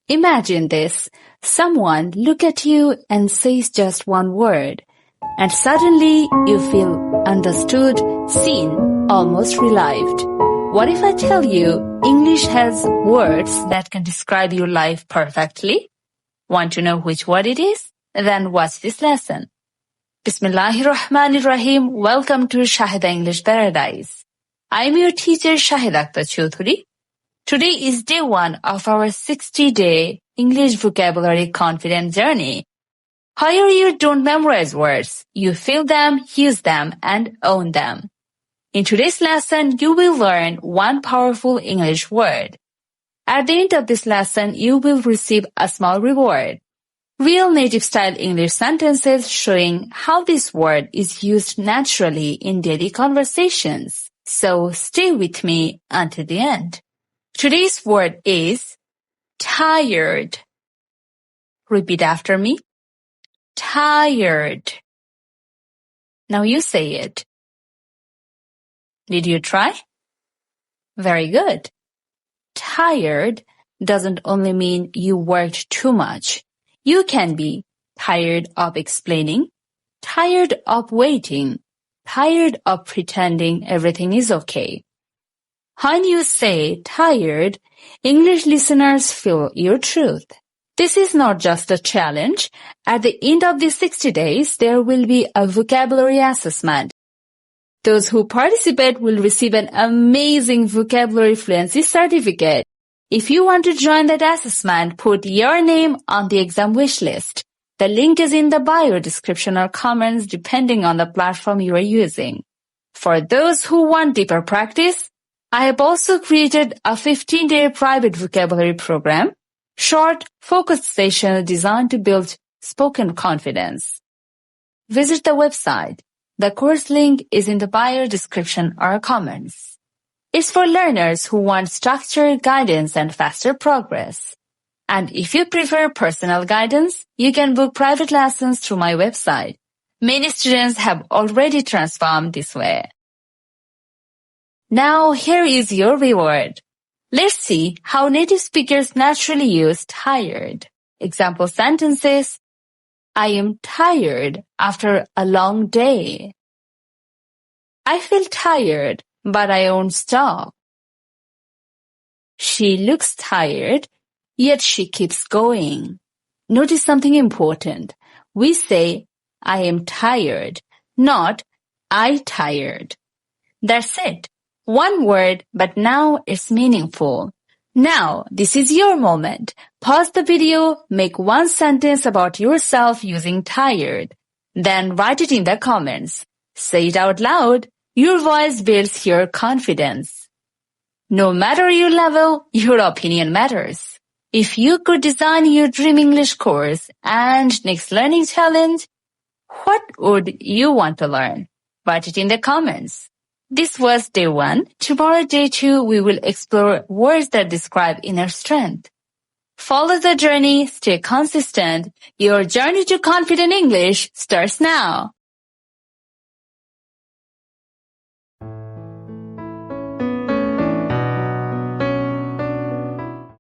Imagine this. Someone look at you and says just one word, and suddenly you feel understood, seen, almost relieved. What if I tell you English has words that can describe your life perfectly? Want to know which word it is? Then watch this lesson. Bismillahirrahmanirrahim. Welcome to Shaheda English Paradise. I am your teacher Shaheda Akter Chowdhury. Today is day 1 of our 60-day English vocabulary confidence journey. Here you don't memorize words. You feel them, use them, and own them. In today's lesson, you will learn one powerful English word. At the end of this lesson, you will receive a small reward. Real native-style English sentences showing how this word is used naturally in daily conversations. So stay with me until the end. Today's word is tired. Repeat after me. Tired. Now you say it. Did you try? Very good. Tired doesn't only mean you worked too much. You can be tired of explaining, tired of waiting, tired of pretending everything is okay. When you say tired, English listeners feel your truth. This is not just a challenge. At the end of these 60 days, there will be a vocabulary assessment. Those who participate will receive an amazing vocabulary fluency certificate. If you want to join that assessment, put your name on the exam wish list. The link is in the bio description or comments depending on the platform you are using. For those who want deeper practice, I have also created a 15-day private vocabulary program, short, focused sessions designed to build spoken confidence. Visit the website. The course link is in the bio description or comments. It's for learners who want structured guidance and faster progress. And if you prefer personal guidance, you can book private lessons through my website. Many students have already transformed this way. Now here is your reward. Let's see how native speakers naturally use tired. Example sentences. I am tired after a long day. I feel tired, but I won't stop. She looks tired, yet she keeps going. Notice something important. We say, I am tired, not I tired. That's it. One word, but now it's meaningful. Now, this is your moment. Pause the video, make one sentence about yourself using tired. Then write it in the comments. Say it out loud. Your voice builds your confidence. No matter your level, your opinion matters. If you could design your dream English course and next learning challenge, what would you want to learn? Write it in the comments. This was day 1. Tomorrow, day 2, we will explore words that describe inner strength. Follow the journey, stay consistent. Your journey to confident English starts now.